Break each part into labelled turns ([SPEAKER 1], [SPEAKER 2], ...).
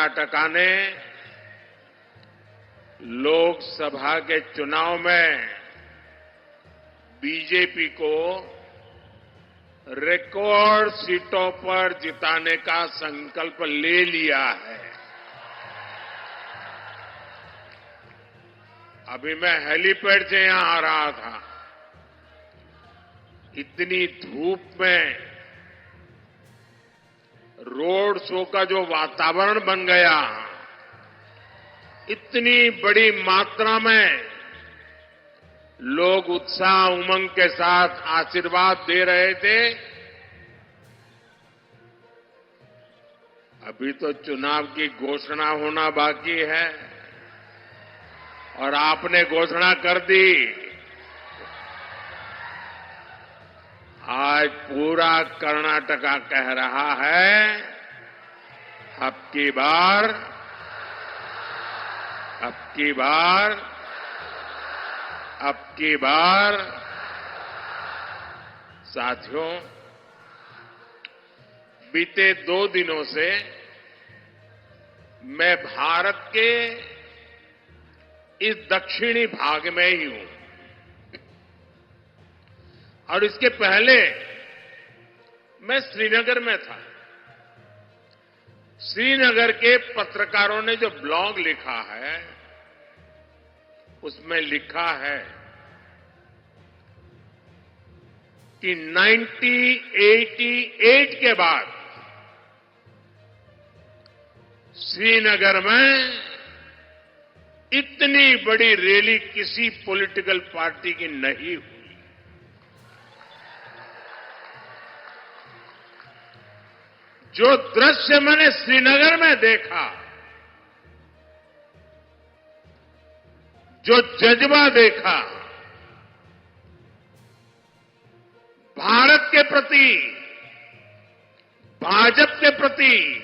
[SPEAKER 1] कर्नाटका ने लोकसभा के चुनाव में बीजेपी को रिकॉर्ड सीटों पर जिताने का संकल्प ले लिया है। अभी मैं हेलीपैड से यहां आ रहा था। इतनी धूप में रोड शो का जो वातावरण बन गया, इतनी बड़ी मात्रा में लोग उत्साह उमंग के साथ आशीर्वाद दे रहे थे। अभी तो चुनाव की घोषणा होना बाकी है और आपने घोषणा कर दी। आज पूरा कर्नाटका कह रहा है, अब की बार साथियों, बीते 2 दिनों से मैं भारत के इस दक्षिणी भाग में ही हूं और इसके पहले मैं श्रीनगर में था। श्रीनगर के पत्रकारों ने जो ब्लॉग लिखा है, उसमें लिखा है कि 1988 के बाद श्रीनगर में इतनी बड़ी रैली किसी पॉलिटिकल पार्टी की नहीं हुई। जो दृश्य मैंने श्रीनगर में देखा, जो जज्बा देखा, भारत के प्रति, भाजपा के प्रति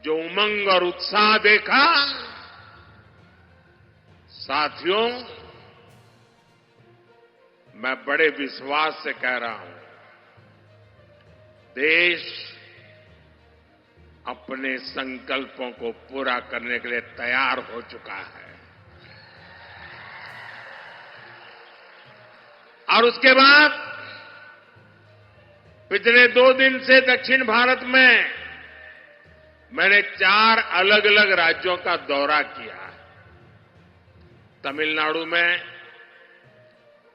[SPEAKER 1] जो उमंग और उत्साह देखा, साथियों, मैं बड़े विश्वास से कह रहा हूं, देश अपने संकल्पों को पूरा करने के लिए तैयार हो चुका है। और उसके बाद पिछले 2 दिन से दक्षिण भारत में मैंने 4 अलग अलग राज्यों का दौरा किया है। तमिलनाडु में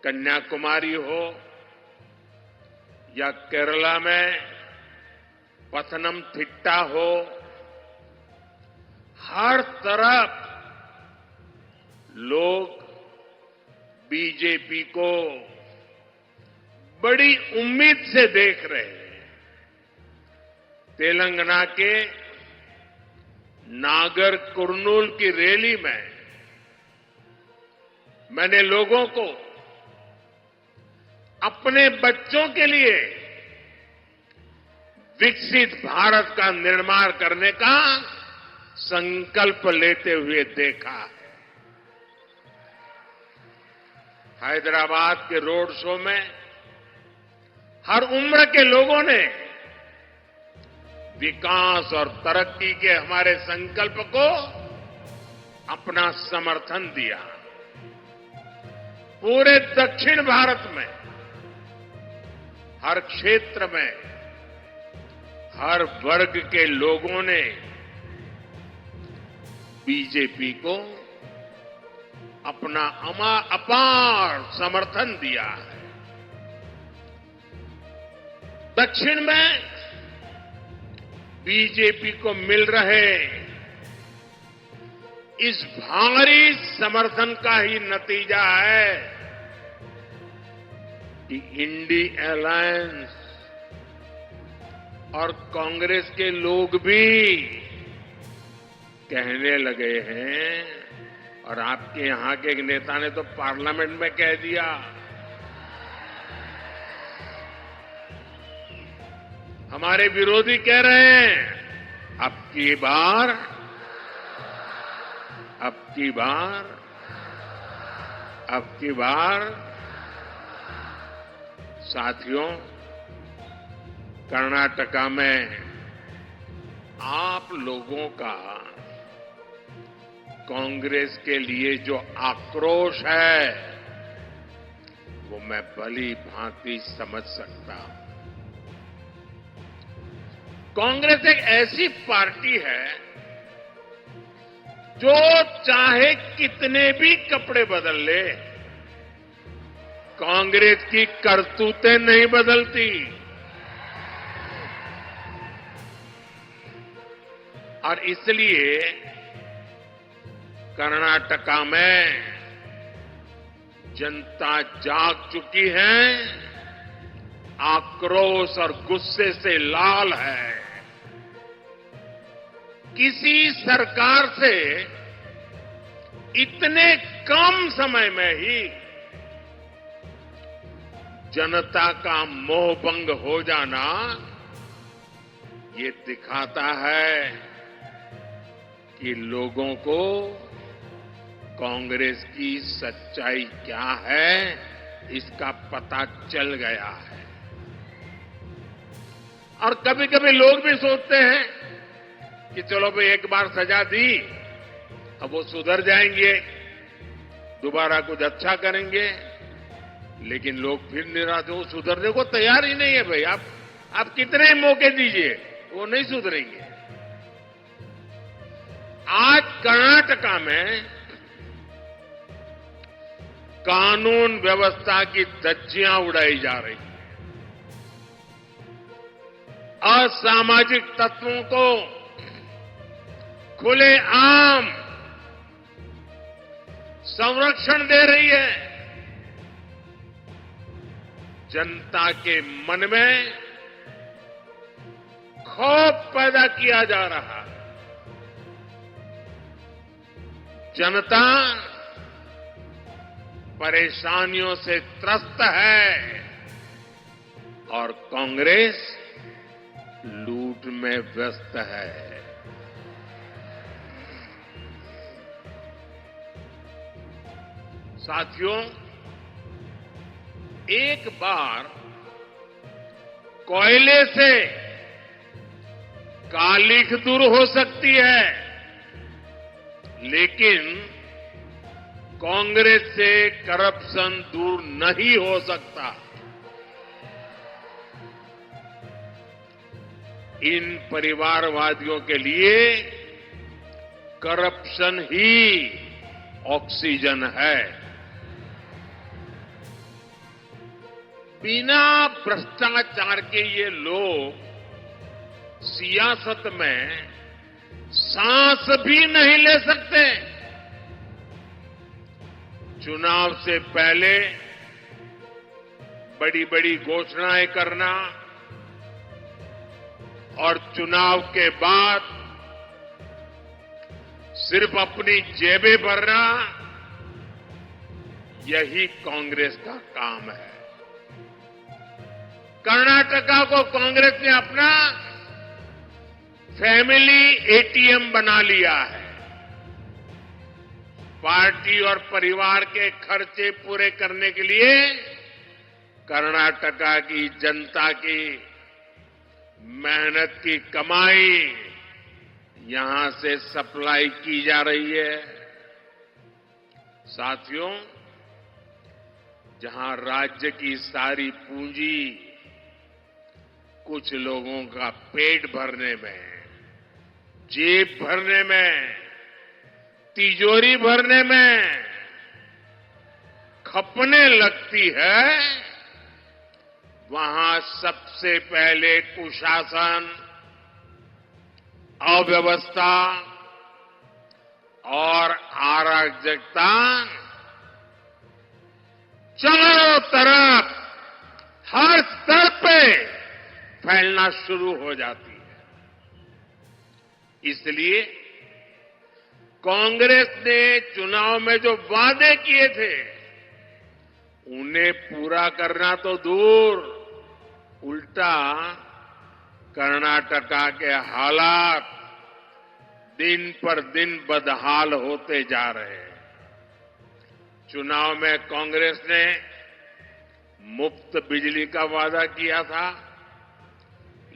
[SPEAKER 1] कन्याकुमारी हो या केरला में पथनमथिट्टा हो, हर तरफ लोग बीजेपी को बड़ी उम्मीद से देख रहे हैं। तेलंगाना के नागर कुर्नूल की रैली में मैंने लोगों को अपने बच्चों के लिए विकसित भारत का निर्माण करने का संकल्प लेते हुए देखा है। हैदराबाद के रोड शो में हर उम्र के लोगों ने विकास और तरक्की के हमारे संकल्प को अपना समर्थन दिया। पूरे दक्षिण भारत में हर क्षेत्र में हर वर्ग के लोगों ने बीजेपी को अपना अपार समर्थन दिया है। दक्षिण में बीजेपी को मिल रहे इस भारी समर्थन का ही नतीजा है कि इंडी अलायंस और कांग्रेस के लोग भी कहने लगे हैं, और आपके यहां के एक नेता ने तो पार्लियामेंट में कह दिया, हमारे विरोधी कह रहे हैं अब की बार साथियों, कर्नाटका में आप लोगों का कांग्रेस के लिए जो आक्रोश है वो मैं भली भांति समझ सकता हूं। कांग्रेस एक ऐसी पार्टी है जो चाहे कितने भी कपड़े बदल ले, कांग्रेस की करतूतें नहीं बदलती। और इसलिए कर्नाटका में जनता जाग चुकी है, आक्रोश और गुस्से से लाल है। किसी सरकार से इतने कम समय में ही जनता का मोहभंग हो जाना ये दिखाता है कि लोगों को कांग्रेस की सच्चाई क्या है इसका पता चल गया है। और कभी कभी लोग भी सोचते हैं कि चलो भाई एक बार सजा दी, अब वो सुधर जाएंगे, दोबारा कुछ अच्छा करेंगे। लेकिन लोग फिर निराश हो, सुधरने को तैयार ही नहीं है भाई। आप कितने मौके दीजिए, वो नहीं सुधरेंगे। आज कर्नाटका में कानून व्यवस्था की धज्जियां उड़ाई जा रही हैं। असामाजिक तत्वों को खुलेआम संरक्षण दे रही है। जनता के मन में खौफ पैदा किया जा रहा है। जनता परेशानियों से त्रस्त है और कांग्रेस लूट में व्यस्त है। साथियों, एक बार कोयले से कालिख दूर हो सकती है, लेकिन कांग्रेस से करप्शन दूर नहीं हो सकता। इन परिवारवादियों के लिए करप्शन ही ऑक्सीजन है। बिना भ्रष्टाचार के ये लोग सियासत में सांस भी नहीं ले सकते। चुनाव से पहले बड़ी बड़ी घोषणाएं करना और चुनाव के बाद सिर्फ अपनी जेबें भरना, यही कांग्रेस का काम है। कर्नाटका को कांग्रेस ने अपना फैमिली एटीएम बना लिया है। पार्टी और परिवार के खर्चे पूरे करने के लिए कर्नाटका की जनता की मेहनत की कमाई यहां से सप्लाई की जा रही है। साथियों, जहां राज्य की सारी पूंजी कुछ लोगों का पेट भरने में, जेब भरने में, तिजोरी भरने में खपने लगती है, वहां सबसे पहले कुशासन, अव्यवस्था और अराजकता चारों तरफ हर स्तर पे फैलना शुरू हो जाती है। इसलिए कांग्रेस ने चुनाव में जो वादे किए थे उन्हें पूरा करना तो दूर, उल्टा कर्नाटका के हालात दिन पर दिन बदहाल होते जा रहे हैं। चुनाव में कांग्रेस ने मुफ्त बिजली का वादा किया था,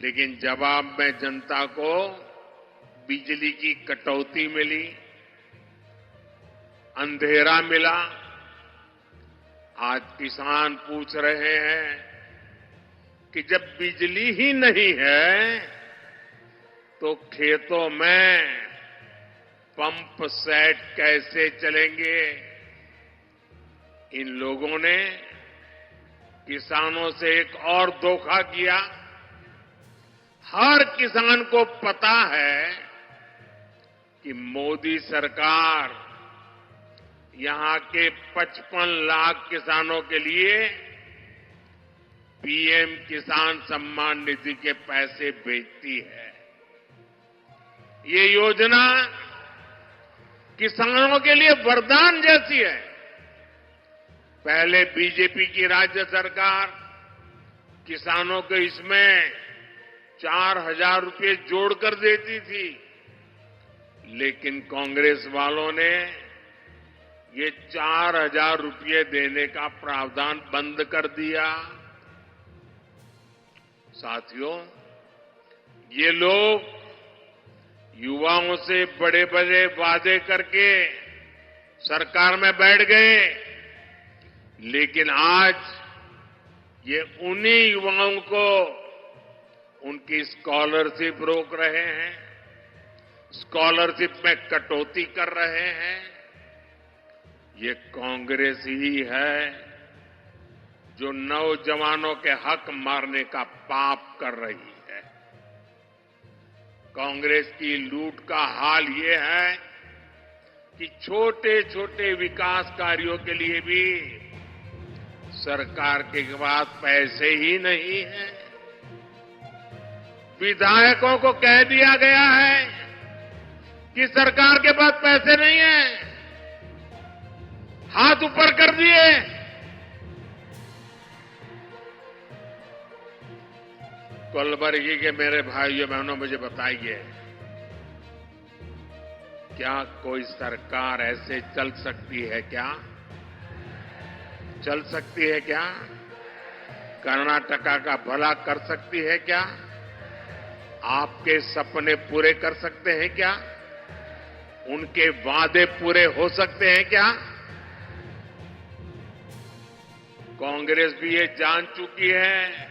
[SPEAKER 1] लेकिन जवाब में जनता को बिजली की कटौती मिली, अंधेरा मिला। आज किसान पूछ रहे हैं कि जब बिजली ही नहीं है तो खेतों में पंप सेट कैसे चलेंगे। इन लोगों ने किसानों से एक और धोखा किया। हर किसान को पता है कि मोदी सरकार यहां के 55 लाख किसानों के लिए पीएम किसान सम्मान निधि के पैसे भेजती है। ये योजना किसानों के लिए वरदान जैसी है। पहले बीजेपी की राज्य सरकार किसानों को इसमें 4,000 रुपये जोड़कर देती थी, लेकिन कांग्रेस वालों ने ये 4,000 रुपये देने का प्रावधान बंद कर दिया। साथियों, ये लोग युवाओं से बड़े बड़े वादे करके सरकार में बैठ गए, लेकिन आज ये उन्हीं युवाओं को उनकी स्कॉलरशिप रोक रहे हैं, स्कॉलरशिप में कटौती कर रहे हैं। ये कांग्रेस ही है जो नौजवानों के हक मारने का पाप कर रही है। कांग्रेस की लूट का हाल ये है कि छोटे छोटे विकास कार्यों के लिए भी सरकार के पास पैसे ही नहीं है। विधायकों को कह दिया गया है कि सरकार के पास पैसे नहीं है, हाथ ऊपर कर दिए। कलबुर्गी के मेरे भाइयों बहनों, मुझे बताइए, क्या कोई सरकार ऐसे चल सकती है क्या? चल सकती है क्या? कर्नाटका का भला कर सकती है क्या? आपके सपने पूरे कर सकते हैं क्या? उनके वादे पूरे हो सकते हैं क्या? कांग्रेस भी ये जान चुकी है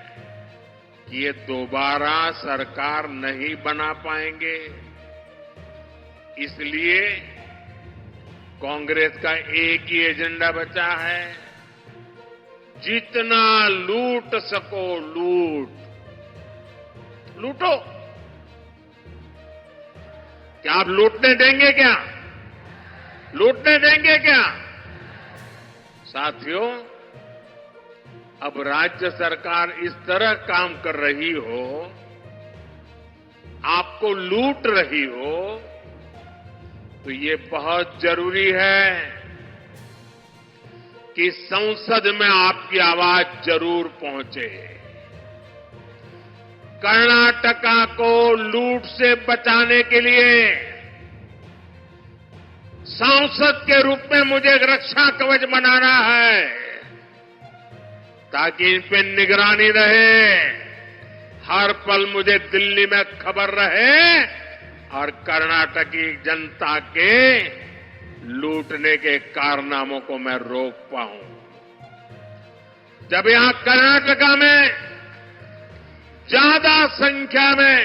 [SPEAKER 1] कि ये दोबारा सरकार नहीं बना पाएंगे। इसलिए कांग्रेस का एक ही एजेंडा बचा है, जितना लूट सको लूटो। क्या आप लूटने देंगे क्या? लूटने देंगे क्या? साथियों, अब राज्य सरकार इस तरह काम कर रही हो, आपको लूट रही हो, तो ये बहुत जरूरी है कि संसद में आपकी आवाज जरूर पहुंचे। कर्नाटका को लूट से बचाने के लिए सांसद के रूप में मुझे रक्षा कवच बनाना है, ताकि इन पे निगरानी रहे, हर पल मुझे दिल्ली में खबर रहे और कर्नाटक की जनता के लूटने के कारनामों को मैं रोक पाऊं। जब यहां कर्नाटका में ज्यादा संख्या में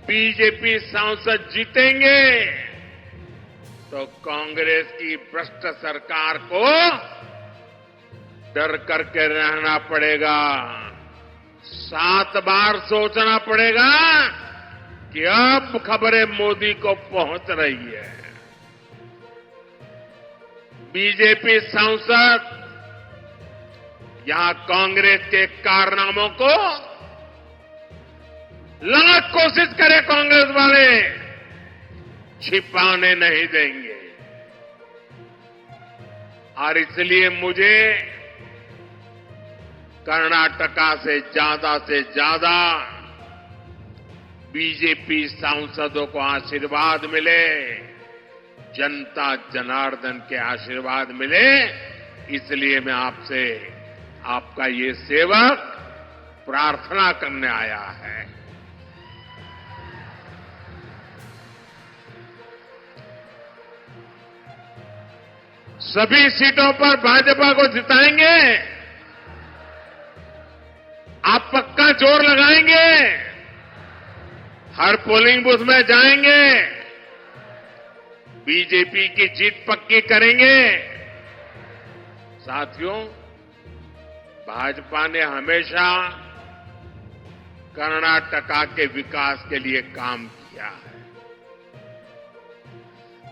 [SPEAKER 1] बीजेपी सांसद जीतेंगे तो कांग्रेस की भ्रष्ट सरकार को डर करके रहना पड़ेगा, 7 बार सोचना पड़ेगा कि अब खबरें मोदी को पहुंच रही है। बीजेपी सांसद यहां कांग्रेस के कारनामों को लाख कोशिश करे कांग्रेस वाले, छिपाने नहीं देंगे। और इसलिए मुझे कर्नाटका से ज्यादा बीजेपी सांसदों को आशीर्वाद मिले, जनता जनार्दन के आशीर्वाद मिले, इसलिए मैं आपसे, आपका ये सेवक प्रार्थना करने आया है। सभी सीटों पर भाजपा को जिताएंगे। आप पक्का जोर लगाएंगे, हर पोलिंग बूथ में जाएंगे, बीजेपी की जीत पक्की करेंगे। साथियों, भाजपा ने हमेशा कर्नाटका के विकास के लिए काम किया है।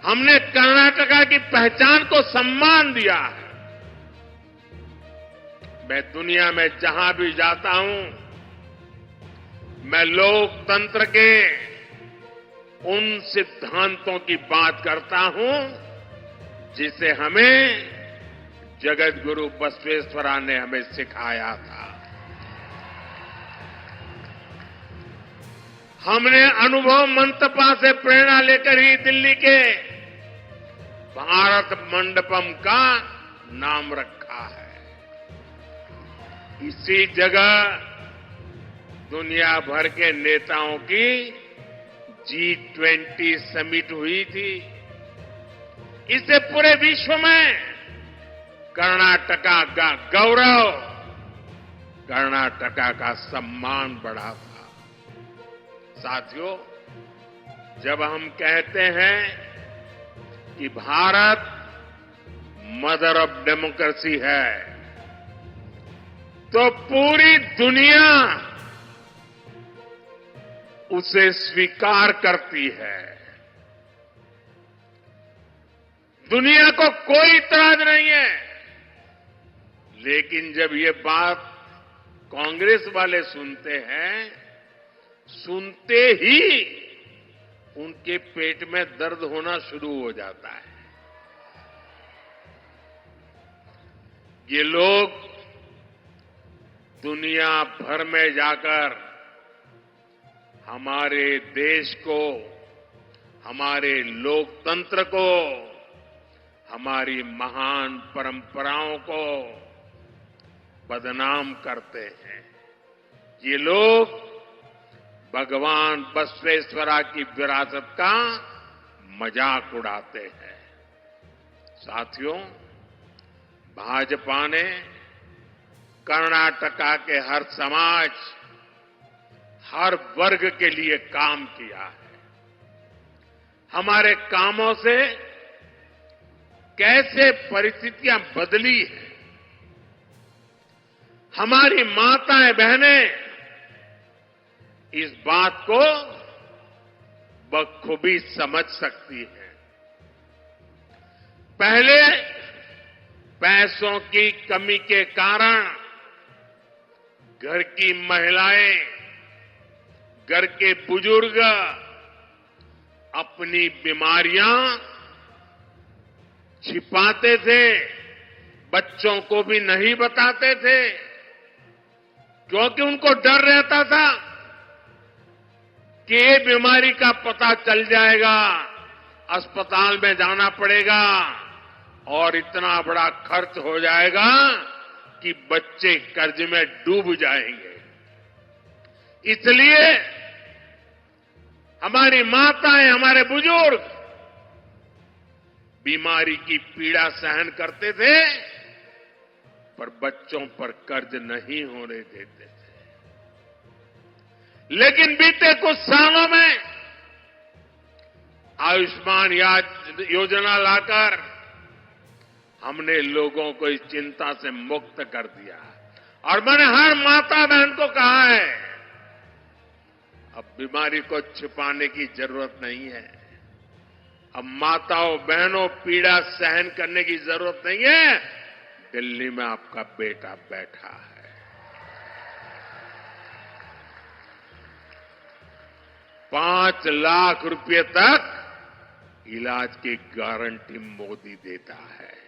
[SPEAKER 1] हमने कर्नाटका की पहचान को सम्मान दिया है। मैं दुनिया में जहां भी जाता हूं, मैं लोकतंत्र के उन सिद्धांतों की बात करता हूं जिसे हमें जगत गुरु बसवेश्वरा ने हमें सिखाया था। हमने अनुभव मंटपा से प्रेरणा लेकर ही दिल्ली के भारत मंडपम का नाम रखा है। इसी जगह दुनिया भर के नेताओं की G20 समिट हुई थी। इससे पूरे विश्व में कर्नाटका का गौरव, कर्नाटका का सम्मान बढ़ा था। साथियों, जब हम कहते हैं कि भारत मदर ऑफ डेमोक्रेसी है, तो पूरी दुनिया उसे स्वीकार करती है। दुनिया को कोई इतराज नहीं है। लेकिन जब ये बात कांग्रेस वाले सुनते हैं, सुनते ही उनके पेट में दर्द होना शुरू हो जाता है। ये लोग दुनिया भर में जाकर हमारे देश को, हमारे लोकतंत्र को, हमारी महान परंपराओं को बदनाम करते हैं। ये लोग भगवान बसवेश्वरा की विरासत का मजाक उड़ाते हैं। साथियों, भाजपा ने कर्नाटका के हर समाज, हर वर्ग के लिए काम किया है। हमारे कामों से कैसे परिस्थितियां बदली हैं, हमारी माताएं बहनें इस बात को बखूबी समझ सकती हैं। पहले पैसों की कमी के कारण घर की महिलाएं, घर के बुजुर्ग अपनी बीमारियां छिपाते थे, बच्चों को भी नहीं बताते थे, क्योंकि उनको डर रहता था कि ये बीमारी का पता चल जाएगा, अस्पताल में जाना पड़ेगा और इतना बड़ा खर्च हो जाएगा कि बच्चे कर्ज में डूब जाएंगे। इसलिए हमारी माताएं, हमारे बुजुर्ग बीमारी की पीड़ा सहन करते थे, पर बच्चों पर कर्ज नहीं होने देते थे। लेकिन बीते कुछ सालों में आयुष्मान योजना लाकर हमने लोगों को इस चिंता से मुक्त कर दिया। और मैंने हर माता बहन को कहा है, अब बीमारी को छिपाने की जरूरत नहीं है। अब माताओं बहनों पीड़ा सहन करने की जरूरत नहीं है। दिल्ली में आपका बेटा बैठा है। 5 लाख रुपए तक इलाज की गारंटी मोदी देता है।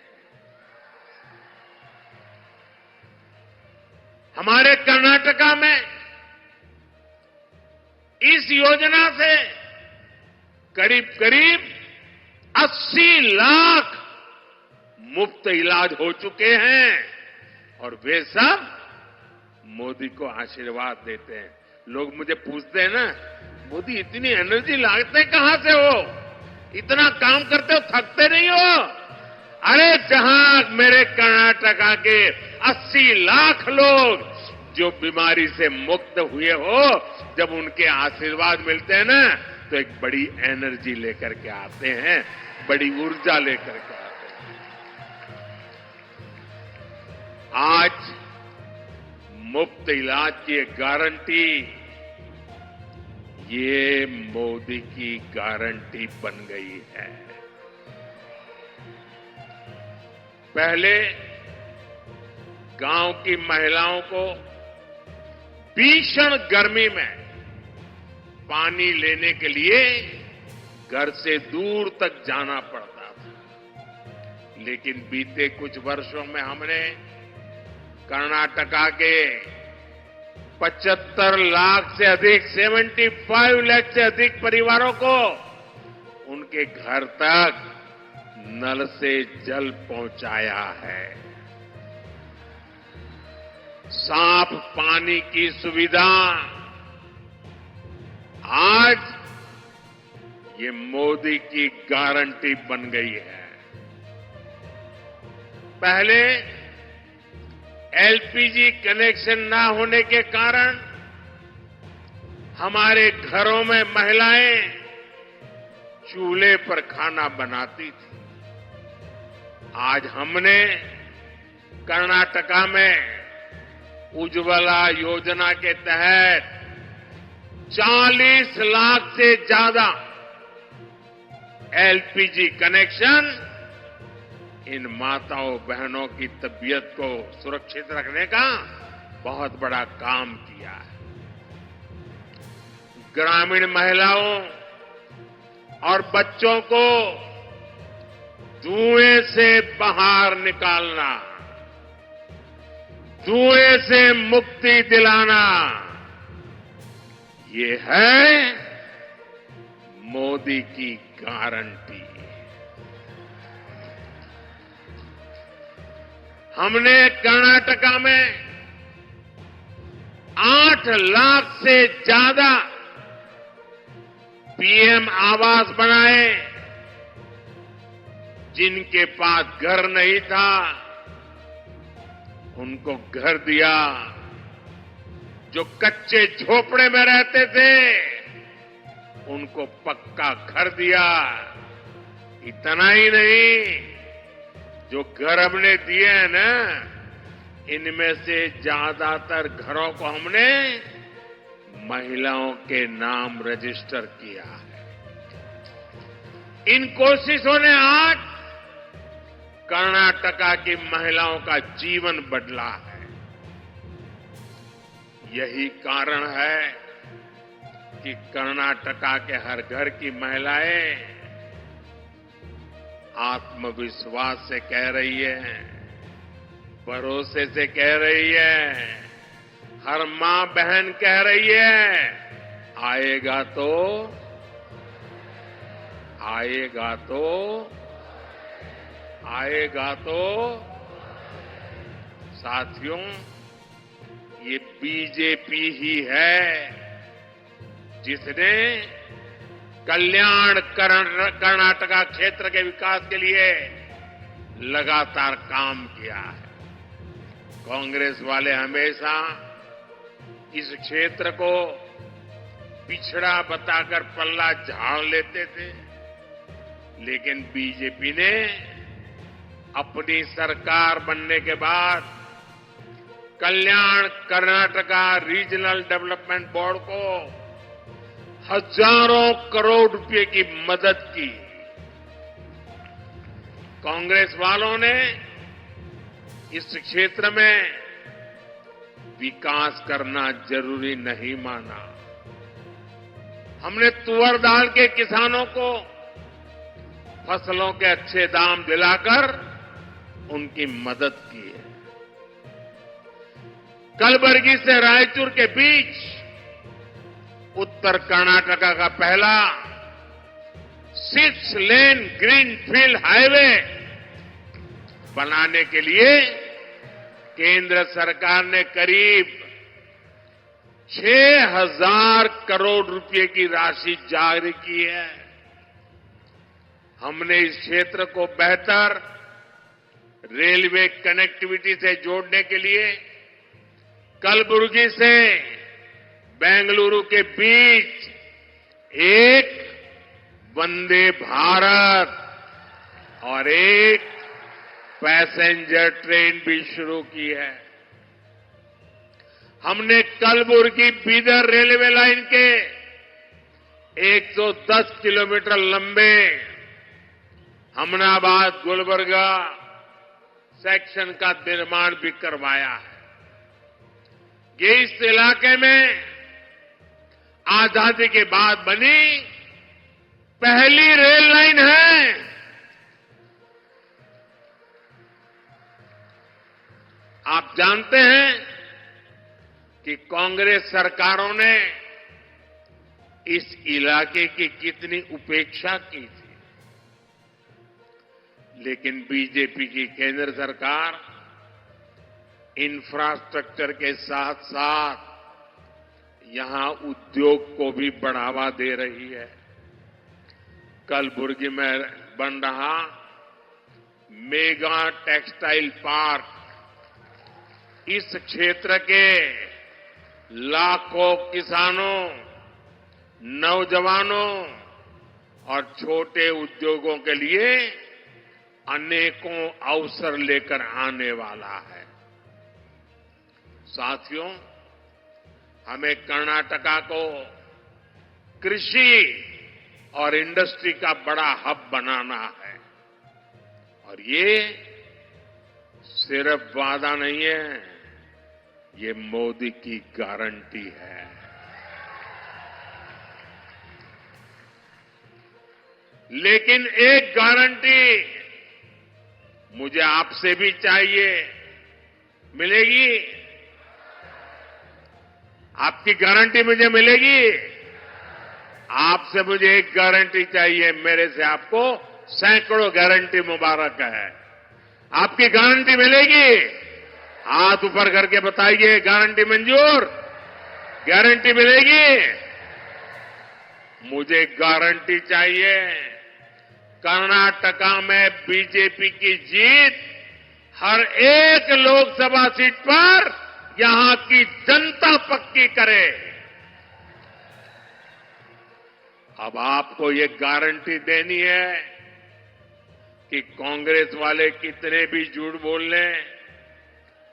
[SPEAKER 1] हमारे कर्नाटका में इस योजना से करीब करीब 80 लाख मुफ्त इलाज हो चुके हैं और वे सब मोदी को आशीर्वाद देते हैं। लोग मुझे पूछते हैं ना, मोदी इतनी एनर्जी लाते कहां से हो, इतना काम करते हो, थकते नहीं हो? अरे जहां मेरे कर्नाटका के 80 लाख लोग जो बीमारी से मुक्त हुए हो, जब उनके आशीर्वाद मिलते हैं ना, तो एक बड़ी एनर्जी लेकर के आते हैं, बड़ी ऊर्जा लेकर के आते हैं। आज मुफ्त इलाज की एक गारंटी, ये मोदी की गारंटी बन गई है। पहले गांव की महिलाओं को भीषण गर्मी में पानी लेने के लिए घर से दूर तक जाना पड़ता था, लेकिन बीते कुछ वर्षों में हमने कर्नाटका के 75 लाख से अधिक 75 लाख से अधिक परिवारों को उनके घर तक नल से जल पहुंचाया है। साफ पानी की सुविधा आज ये मोदी की गारंटी बन गई है। पहले एलपीजी कनेक्शन ना होने के कारण हमारे घरों में महिलाएं चूल्हे पर खाना बनाती थी। आज हमने कर्नाटका में उज्ज्वला योजना के तहत 40 लाख से ज्यादा एलपीजी कनेक्शन इन माताओं बहनों की तबीयत को सुरक्षित रखने का बहुत बड़ा काम किया है। ग्रामीण महिलाओं और बच्चों को धुएं से बाहर निकालना, धुएं से मुक्ति दिलाना, ये है मोदी की गारंटी। हमने कर्नाटका में 8 लाख से ज्यादा पीएम आवास बनाए। जिनके पास घर नहीं था उनको घर दिया, जो कच्चे झोपड़े में रहते थे उनको पक्का घर दिया। इतना ही नहीं, जो घर हमने दिए हैं ना, इनमें से ज्यादातर घरों को हमने महिलाओं के नाम रजिस्टर किया है। इन कोशिशों ने आज कर्नाटका की महिलाओं का जीवन बदला है। यही कारण है कि कर्नाटका के हर घर की महिलाएं आत्मविश्वास से कह रही है, भरोसे से कह रही है, हर मां बहन कह रही है, आएगा तो आएगा तो आएगा तो। साथियों, ये बीजेपी ही है जिसने कल्याण कर्नाटका क्षेत्र के विकास के लिए लगातार काम किया है। कांग्रेस वाले हमेशा इस क्षेत्र को पिछड़ा बताकर पल्ला झाड़ लेते थे, लेकिन बीजेपी ने अपनी सरकार बनने के बाद कल्याण कर्नाटका रीजनल डेवलपमेंट बोर्ड को हजारों करोड़ रुपए की मदद की। कांग्रेस वालों ने इस क्षेत्र में विकास करना जरूरी नहीं माना। हमने तुअर दाल के किसानों को फसलों के अच्छे दाम दिलाकर उनकी मदद की है। कलबुर्गी से रायचूर के बीच उत्तर कर्नाटका का पहला 6 लेन ग्रीनफील्ड हाईवे बनाने के लिए केंद्र सरकार ने करीब 6,000 करोड़ रुपए की राशि जारी की है। हमने इस क्षेत्र को बेहतर रेलवे कनेक्टिविटी से जोड़ने के लिए कलबुर्गी से बेंगलुरु के बीच एक वंदे भारत और एक पैसेंजर ट्रेन भी शुरू की है। हमने कलबुर्गी बीदर रेलवे लाइन के 110 किलोमीटर लंबे हमनाबाद गुलबर्गा सेक्शन का निर्माण भी करवाया है। ये इस इलाके में आजादी के बाद बनी पहली रेल लाइन है। आप जानते हैं कि कांग्रेस सरकारों ने इस इलाके की कितनी उपेक्षा की थी, लेकिन बीजेपी की केंद्र सरकार इंफ्रास्ट्रक्चर के साथ साथ यहां उद्योग को भी बढ़ावा दे रही है। कलबुर्गी में बन रहा मेगा टेक्सटाइल पार्क इस क्षेत्र के लाखों किसानों, नौजवानों और छोटे उद्योगों के लिए अनेकों अवसर लेकर आने वाला है। साथियों, हमें कर्नाटका को कृषि और इंडस्ट्री का बड़ा हब बनाना है और ये सिर्फ वादा नहीं है, ये मोदी की गारंटी है। लेकिन एक गारंटी मुझे आपसे भी चाहिए, मिलेगी? आपकी गारंटी मुझे मिलेगी? आपसे मुझे एक गारंटी चाहिए, मेरे से आपको सैकड़ों गारंटी मुबारक है। आपकी गारंटी मिलेगी? हाथ ऊपर करके बताइए, गारंटी मंजूर? गारंटी मिलेगी? मुझे गारंटी चाहिए। कर्नाटका में बीजेपी की जीत हर एक लोकसभा सीट पर यहां की जनता पक्की करे। अब आपको ये गारंटी देनी है कि कांग्रेस वाले कितने भी झूठ बोल लें,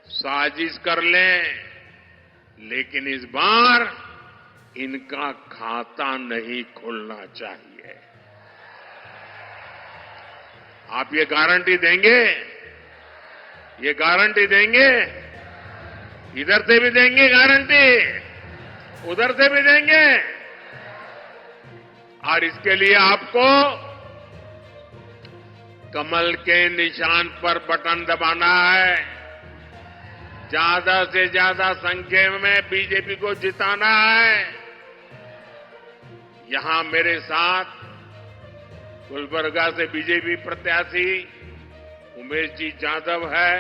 [SPEAKER 1] साजिश कर लें, लेकिन इस बार इनका खाता नहीं खुलना चाहिए। आप ये गारंटी देंगे? ये गारंटी देंगे? इधर से भी देंगे गारंटी, उधर से भी देंगे। और इसके लिए आपको कमल के निशान पर बटन दबाना है, ज्यादा से ज्यादा संख्या में बीजेपी को जिताना है। यहां मेरे साथ गुलबर्गा से बीजेपी प्रत्याशी उमेश जी यादव है,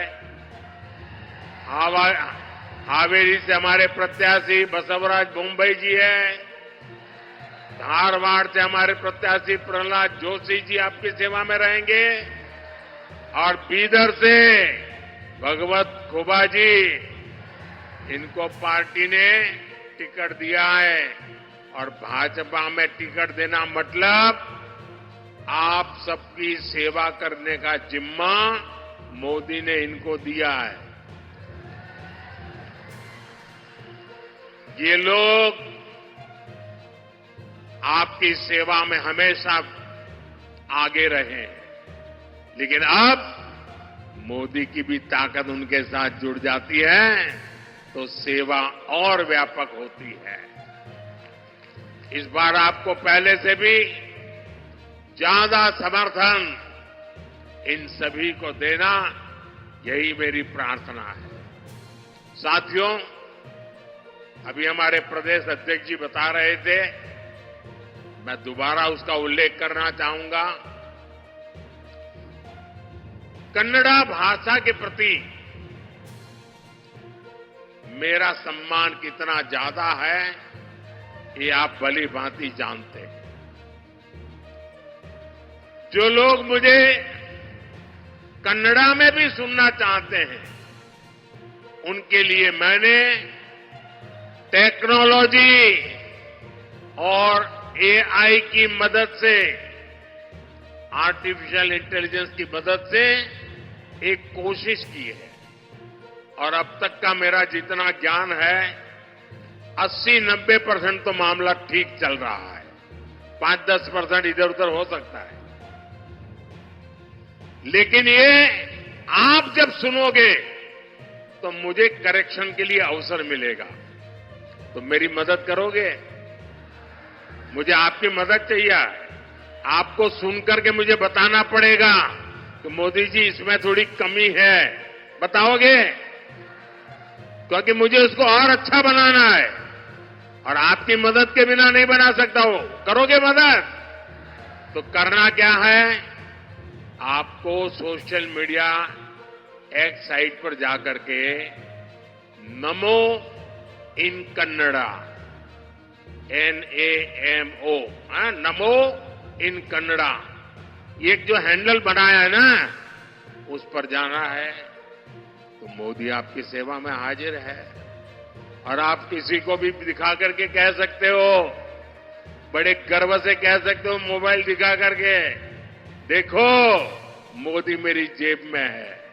[SPEAKER 1] हावेरी से हमारे प्रत्याशी बसवराज मुंबई जी है, धारवाड़ से हमारे प्रत्याशी प्रहलाद जोशी जी आपकी सेवा में रहेंगे और बीदर से भगवत खुबा जी, इनको पार्टी ने टिकट दिया है। और भाजपा में टिकट देना मतलब आप सबकी सेवा करने का जिम्मा मोदी ने इनको दिया है। ये लोग आपकी सेवा में हमेशा आगे रहे, लेकिन अब मोदी की भी ताकत उनके साथ जुड़ जाती है तो सेवा और व्यापक होती है। इस बार आपको पहले से भी ज्यादा समर्थन इन सभी को देना, यही मेरी प्रार्थना है। साथियों, अभी हमारे प्रदेश अध्यक्ष जी बता रहे थे, मैं दोबारा उसका उल्लेख करना चाहूंगा। कन्नड़ा भाषा के प्रति मेरा सम्मान कितना ज्यादा है, ये आप भली भांति जानते हैं। जो लोग मुझे कन्नड़ा में भी सुनना चाहते हैं, उनके लिए मैंने टेक्नोलॉजी और एआई की मदद से, आर्टिफिशियल इंटेलिजेंस की मदद से एक कोशिश की है। और अब तक का मेरा जितना ज्ञान है, 80-90% तो मामला ठीक चल रहा है। 5-10% इधर उधर हो सकता है। लेकिन ये आप जब सुनोगे तो मुझे करेक्शन के लिए अवसर मिलेगा। तो मेरी मदद करोगे? मुझे आपकी मदद चाहिए। आपको सुनकर के मुझे बताना पड़ेगा कि मोदी जी इसमें थोड़ी कमी है। बताओगे? क्योंकि मुझे उसको और अच्छा बनाना है और आपकी मदद के बिना नहीं बना सकता हूं। करोगे मदद? तो करना क्या है? आपको सोशल मीडिया एक्स साइट पर जाकर के नमो इन कन्नड़ा, NAMO, नमो इन कन्नड़ा, ये जो हैंडल बनाया है ना, उस पर जाना है। तो मोदी आपकी सेवा में हाजिर है। और आप किसी को भी दिखा करके कह सकते हो, बड़े गर्व से कह सकते हो मोबाइल दिखा करके, देखो मोदी मेरी जेब में है।